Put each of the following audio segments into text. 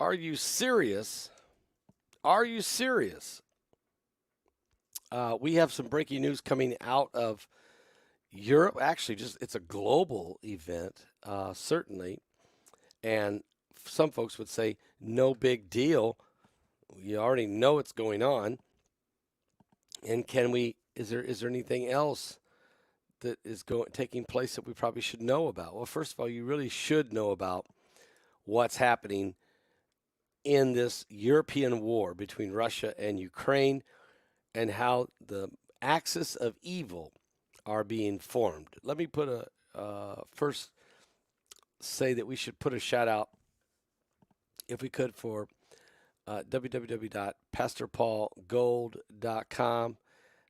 Are you serious? Are you serious? We have some breaking news coming out of Europe. Actually, it's a global event, certainly. And some folks would say, no big deal. You already know what's going on. And is there anything else that is taking place that we probably should know about? Well, first of all, you really should know about what's happening in this European war between Russia and Ukraine and how the axis of evil are being formed. Let me first say that we should put a shout out, if we could, for www.pastorpaulgold.com.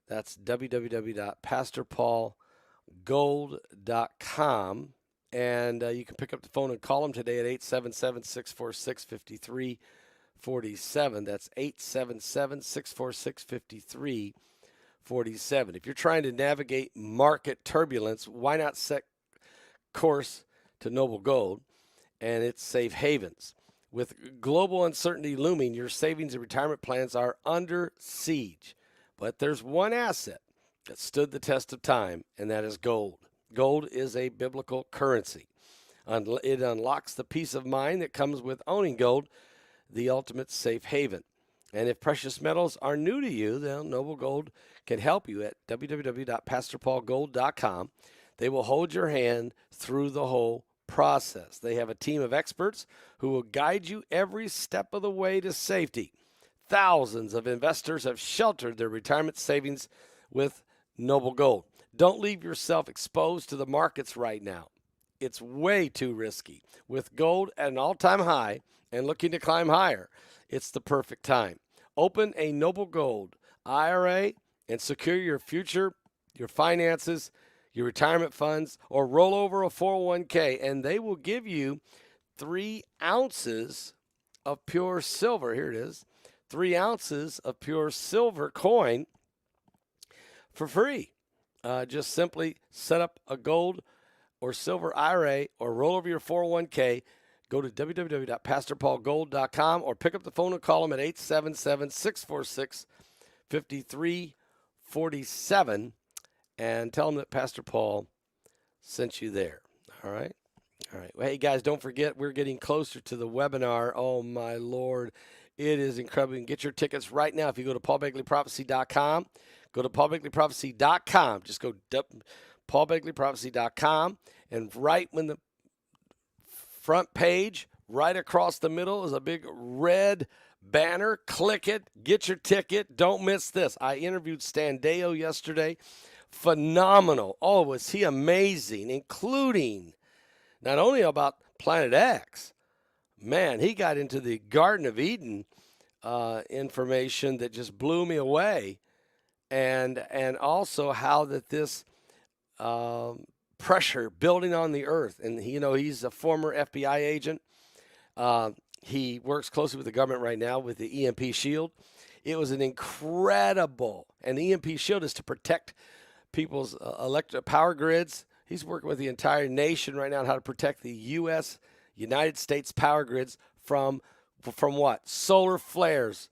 That's www.pastorpaulgold.com. And you can pick up the phone and call them today at 877-646-5347. That's 877-646-5347. If you're trying to navigate market turbulence, why not set course to Noble Gold and its safe havens? With global uncertainty looming, your savings and retirement plans are under siege. But there's one asset that stood the test of time, and that is gold. Gold is a biblical currency. It unlocks the peace of mind that comes with owning gold, the ultimate safe haven. And if precious metals are new to you, then Noble Gold can help you at www.pastorpaulgold.com. They will hold your hand through the whole process. They have a team of experts who will guide you every step of the way to safety. Thousands of investors have sheltered their retirement savings with Noble Gold. Don't leave yourself exposed to the markets right now. It's way too risky. With gold at an all-time high and looking to climb higher, it's the perfect time. Open a Noble Gold IRA and secure your future, your finances, your retirement funds, or roll over a 401k, and they will give you 3 ounces of pure silver. Here it is. 3 ounces of pure silver coin for free. Just simply set up a gold or silver IRA or roll over your 401k. Go to www.pastorpaulgold.com or pick up the phone and call them at 877-646-5347 and tell them that Pastor Paul sent you there. All right? All right. Well, hey, guys, don't forget, we're getting closer to the webinar. Oh, my Lord. It is incredible. You can get your tickets right now if you go to paulbegleyprophecy.com. Go to paulbegleyprophecy.com. Just go to paulbegleyprophecy.com, and right when the front page, right across the middle, is a big red banner. Click it. Get your ticket. Don't miss this. I interviewed Stan Deyo yesterday. Phenomenal. Oh, was he amazing, including not only about Planet X. Man, he got into the Garden of Eden information that just blew me away. And also how that this pressure building on the earth. And, he's a former FBI agent. He works closely with the government right now with the EMP shield. It was an incredible, and the EMP shield is to protect people's electric power grids. He's working with the entire nation right now on how to protect the United States power grids from what? Solar flares,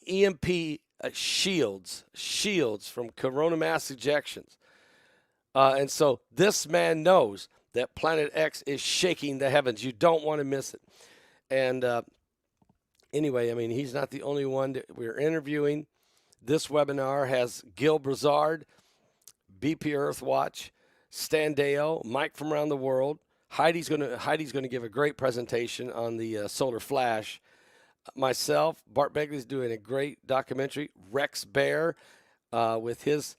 EMP shields from corona mass ejections. And so this man knows that Planet X is shaking the heavens. You don't want to miss it. And anyway, I mean, he's not the only one that we're interviewing. This webinar has Gil Brazard, BP Earthwatch, Stan Deyo, Mike from around the world. Heidi's going to give a great presentation on the solar flash. Myself, Bart Begley's doing a great documentary. Rex Bear with his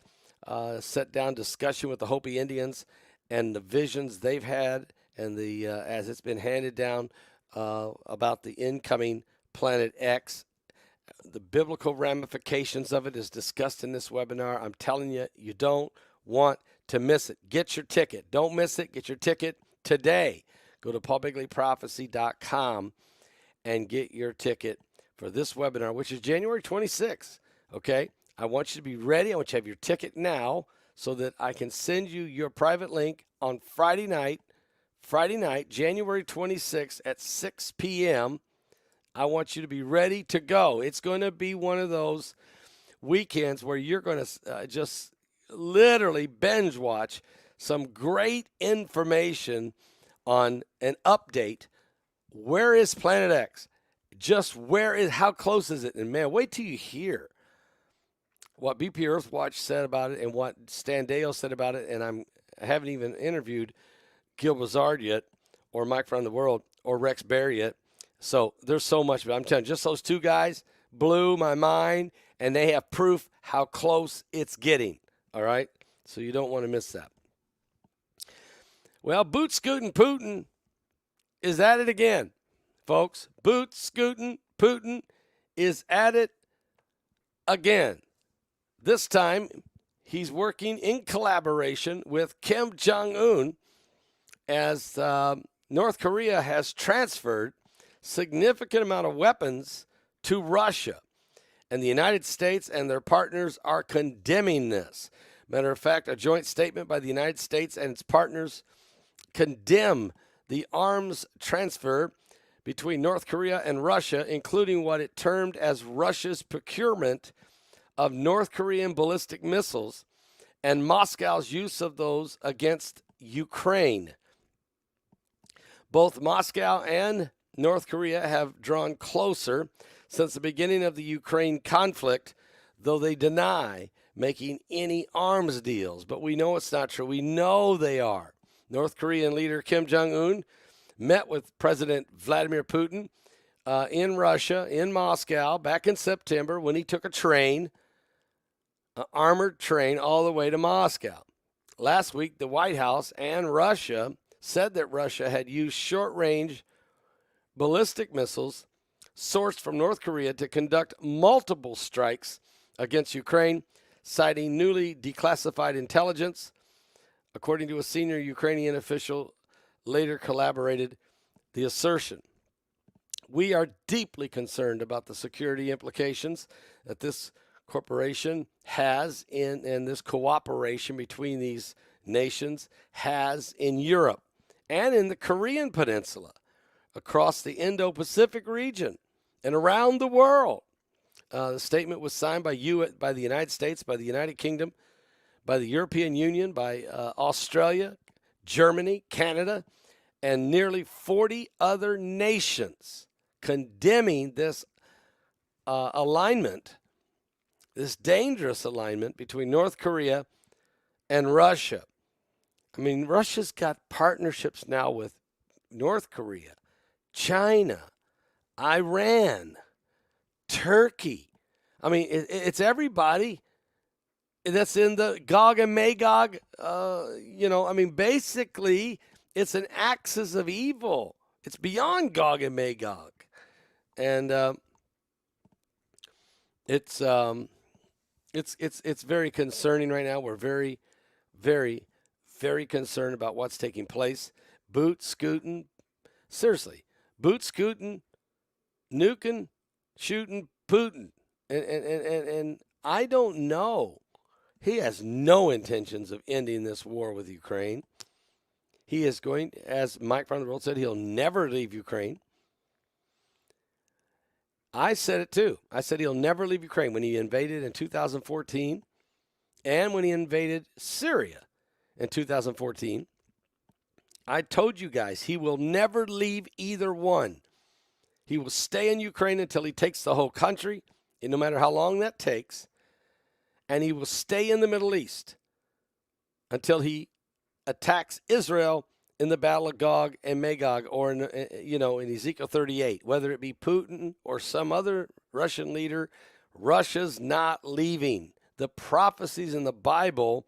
set-down discussion with the Hopi Indians and the visions they've had and the as it's been handed down about the incoming Planet X. The biblical ramifications of it is discussed in this webinar. I'm telling you, you don't want to miss it. Get your ticket. Don't miss it. Get your ticket today. Go to paulbegleyprophecy.com and get your ticket for this webinar, which is January 26th. Okay? I want you to be ready. I want you to have your ticket now so that I can send you your private link on Friday night Friday night, January 26th at 6 p.m. I want you to be ready to go. It's going to be one of those weekends where you're going to just literally binge watch some great information on an update. Where is Planet X? Just how close is it? And man, wait till you hear what BP Earthwatch said about it and what Stan Deyo said about it. And I haven't even interviewed Gil Bazard yet, or Mike from the World, or Rex Bear yet. So there's so much. But I'm telling you, just those two guys blew my mind, and they have proof how close it's getting. All right? So you don't want to miss that. Well, Boot Scootin' Putin is at it again, folks. Boot Scootin' Putin is at it again. This time, he's working in collaboration with Kim Jong-un as North Korea has transferred significant amount of weapons to Russia. And the United States and their partners are condemning this. Matter of fact, a joint statement by the United States and its partners condemn the arms transfer between North Korea and Russia, including what it termed as Russia's procurement of North Korean ballistic missiles and Moscow's use of those against Ukraine. Both Moscow and North Korea have drawn closer since the beginning of the Ukraine conflict, though they deny making any arms deals. But we know it's not true. We know they are. North Korean leader Kim Jong-un met with President Vladimir Putin in Russia, in Moscow, back in September when he took a train, an armored train, all the way to Moscow. Last week, the White House and Russia said that Russia had used short-range ballistic missiles sourced from North Korea to conduct multiple strikes against Ukraine, citing newly declassified intelligence. According to a senior Ukrainian official, later corroborated the assertion. We are deeply concerned about the security implications that this corporation has and this cooperation between these nations has in Europe and in the Korean Peninsula, across the Indo-Pacific region, and around the world. The statement was signed by the United States, by the United Kingdom, by the European Union, by Australia, Germany, Canada, and nearly 40 other nations, condemning this alignment, this dangerous alignment between North Korea and Russia. I mean, Russia's got partnerships now with North Korea, China, Iran, Turkey. I mean, it's everybody that's in the Gog and Magog. I mean, basically, it's an axis of evil. It's beyond Gog and Magog, and it's very concerning right now. We're very, very, very concerned about what's taking place. Boot scooting, seriously, boot scooting, nuking, shooting Putin, and I don't know. He has no intentions of ending this war with Ukraine. He is going, as Mike from the World said, he'll never leave Ukraine. I said it too. I said he'll never leave Ukraine when he invaded in 2014 and when he invaded Syria in 2014. I told you guys he will never leave either one. He will stay in Ukraine until he takes the whole country, and no matter how long that takes. And he will stay in the Middle East until he attacks Israel in the Battle of Gog and Magog, or in Ezekiel 38, whether it be Putin or some other Russian leader. Russia's not leaving. The prophecies in the Bible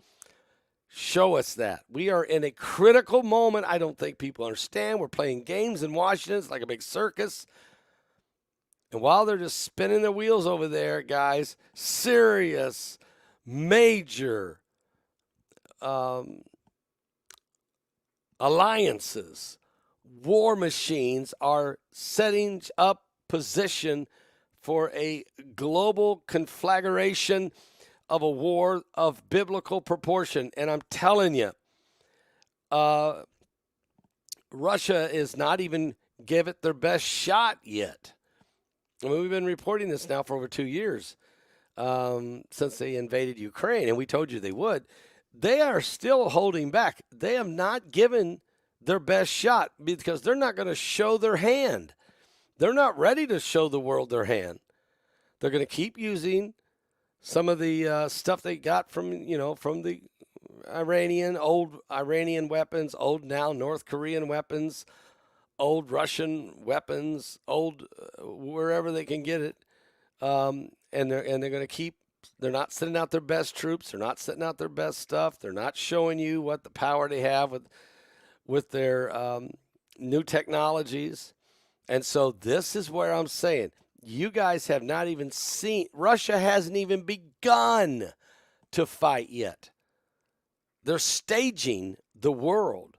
show us that. We are in a critical moment. I don't think people understand. We're playing games in Washington. It's like a big circus. And while they're just spinning their wheels over there, guys, serious, major alliances, war machines are setting up position for a global conflagration of a war of biblical proportion. And I'm telling you, Russia is not even give it their best shot yet. I mean, we've been reporting this now for over 2 years since they invaded Ukraine, and we told you they would. They are still holding back. They have not given their best shot because they're not going to show their hand. They're not ready to show the world their hand. They're going to keep using some of the stuff they got from the old Iranian weapons, old now North Korean weapons, old Russian weapons, old wherever they can get it, and they're going to keep. They're not sending out their best troops. They're not sending out their best stuff. They're not showing you what the power they have with their new technologies. And so this is where I'm saying you guys have not even seen. Russia hasn't even begun to fight yet. They're staging the world,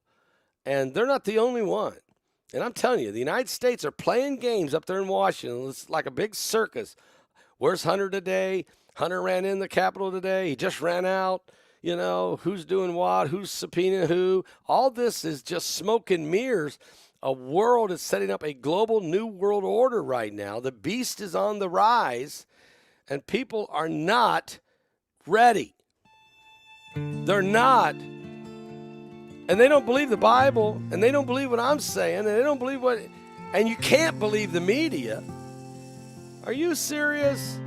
and they're not the only one. And I'm telling you, the United States are playing games up there in Washington. It's like a big circus. Where's Hunter today? Hunter ran in the Capitol today. He just ran out. You know, who's doing what? Who's subpoenaing who? All this is just smoke and mirrors. A world is setting up a global new world order right now. The beast is on the rise, and people are not ready. They're not. And they don't believe the Bible, and they don't believe what I'm saying, and they don't believe what, and you can't believe the media. Are you serious?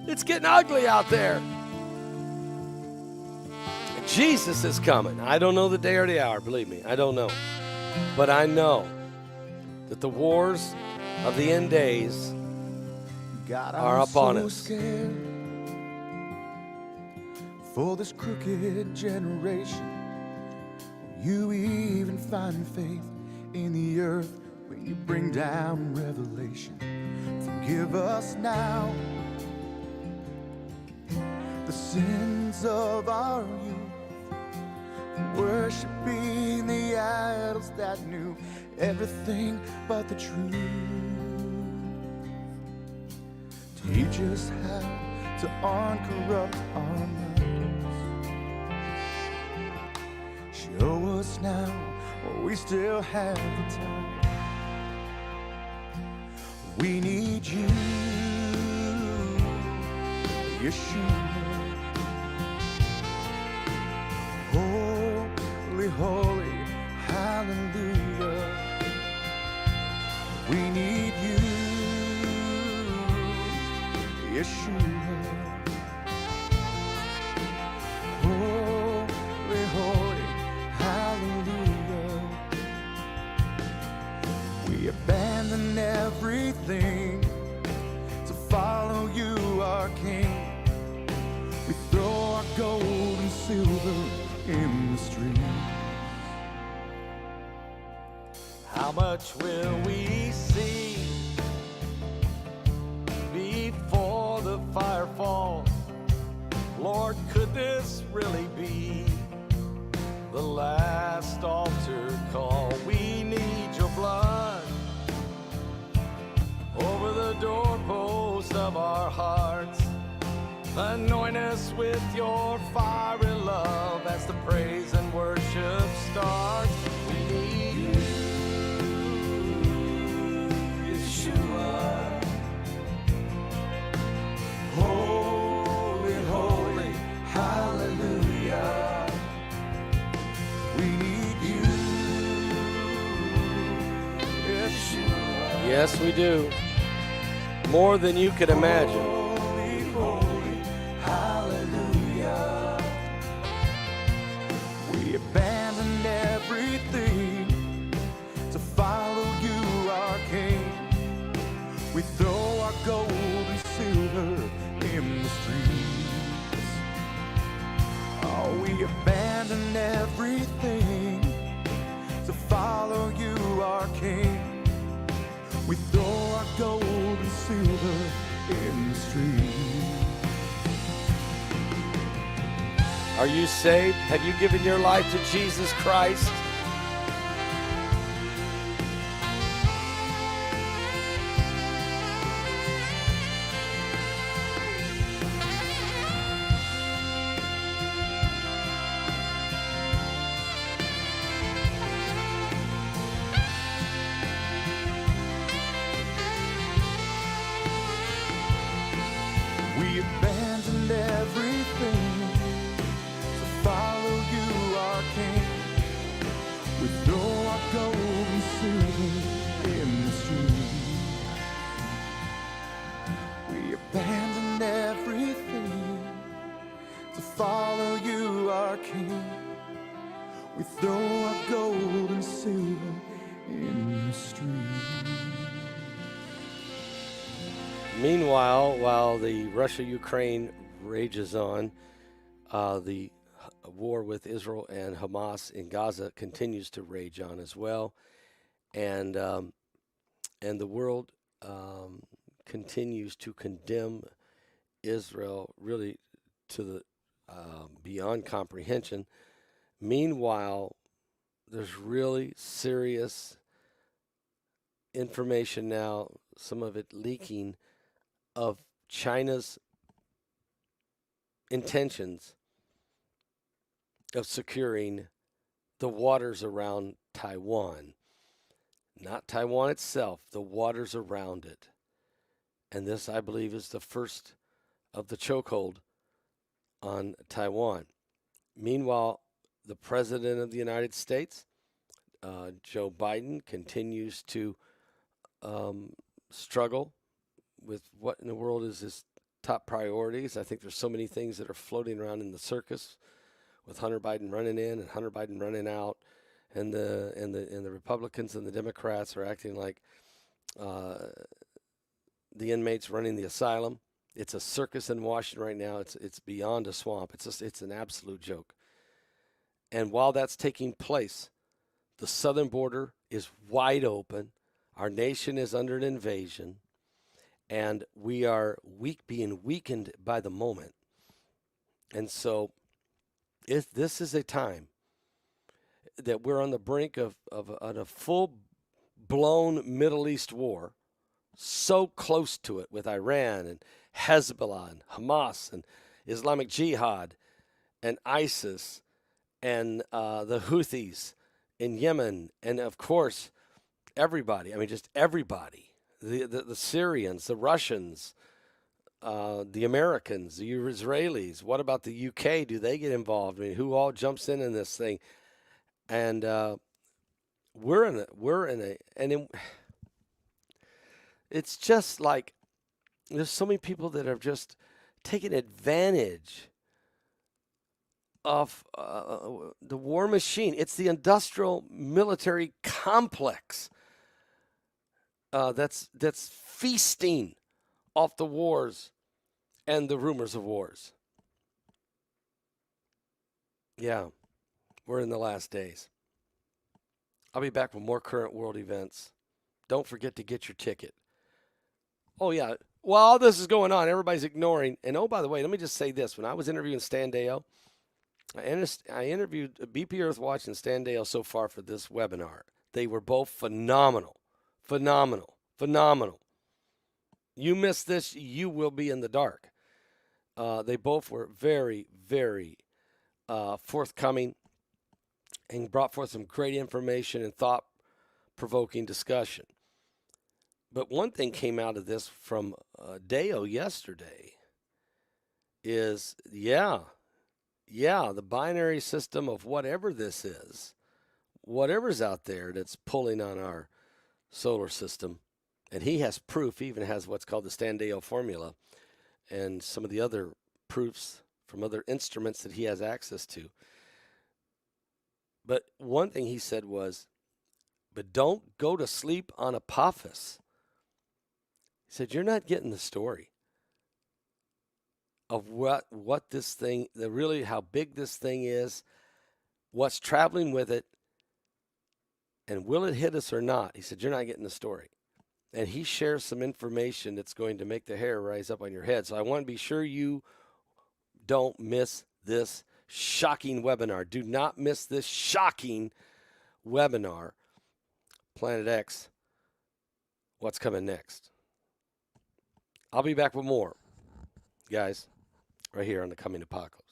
It's getting ugly out there. Jesus is coming. I don't know the day or the hour, believe me. I don't know. But I know that the wars of the end days are upon us. Scared for this crooked generation. You even find faith in the earth when you bring down revelation. Forgive us now the sins of our youth, worshiping the idols that knew everything but the truth. Teach us how to uncorrupt our minds. Show us now while we still have the time. We need you, Yeshua. Holy, holy, hallelujah. We need you, Yeshua. Holy, holy, hallelujah. We abandon everything to follow you, our King. We throw our gold and silver in the street. How much will we see before the fire falls? Lord, could this really be the last altar call? We need your blood over the doorpost of our hearts. Anoint us with your fiery love as the praise and worship starts. We need you, Yeshua. Holy, holy, hallelujah. We need you, Yeshua. Yes, we do. More than you could imagine. Abandoned everything to follow you, our King. We throw our gold and silver in the streets. Oh, we abandon everything to follow you, our King. We throw our gold and silver in the streets. Are you saved? Have you given your life to Jesus Christ? know you are king. We throw our gold and silver in the stream. Meanwhile, while the Russia-Ukraine rages on, the war with Israel and Hamas in Gaza continues to rage on as well, and the world continues to condemn Israel really to the beyond comprehension. Meanwhile, there's really serious information now, some of it leaking, of China's intentions of securing the waters around Taiwan. Not Taiwan itself, the waters around it. And this, I believe, is the first of the chokehold on Taiwan. Meanwhile, the President of the United States, Joe Biden, continues to struggle with what in the world is his top priorities. I think there's so many things that are floating around in the circus, with Hunter Biden running in and Hunter Biden running out, and the Republicans and the Democrats are acting like the inmates running the asylum. It's a circus in Washington right now. It's beyond a swamp. It's an absolute joke. And while that's taking place, the southern border is wide open. Our nation is under an invasion, and we are being weakened by the moment. And so this is a time that we're on the brink of a full-blown Middle East war, so close to it with Iran and Hezbollah and Hamas and Islamic Jihad and ISIS and the Houthis in Yemen, and of course everybody. I mean, just everybody. The Syrians, the Russians, the Americans, the Israelis. What about the UK? Do they get involved? I mean, who all jumps in this thing? And it's just like there's so many people that have just taken advantage of the war machine. It's the industrial military complex that's feasting off the wars and the rumors of wars. Yeah, we're in the last days. I'll be back with more current world events. Don't forget to get your ticket. Oh, yeah. While all this is going on, everybody's ignoring. And oh, by the way, let me just say this. When I was interviewing Stan Deyo, I interviewed BP Earthwatch and Stan Deyo so far for this webinar. They were both phenomenal. Phenomenal. Phenomenal. You miss this, you will be in the dark. They both were very, very forthcoming and brought forth some great information and thought-provoking discussion. But one thing came out of this from Deyo yesterday is, the binary system of whatever this is, whatever's out there that's pulling on our solar system, and he has proof, he even has what's called the Stan Deyo formula and some of the other proofs from other instruments that he has access to. But one thing he said was, but don't go to sleep on Apophis. He said, you're not getting the story of what this thing, really how big this thing is, what's traveling with it, and will it hit us or not? He said, you're not getting the story. And he shares some information that's going to make the hair rise up on your head. So I want to be sure you don't miss this shocking webinar. Do not miss this shocking webinar. Planet X, what's coming next? I'll be back with more, guys, right here on the Coming Apocalypse.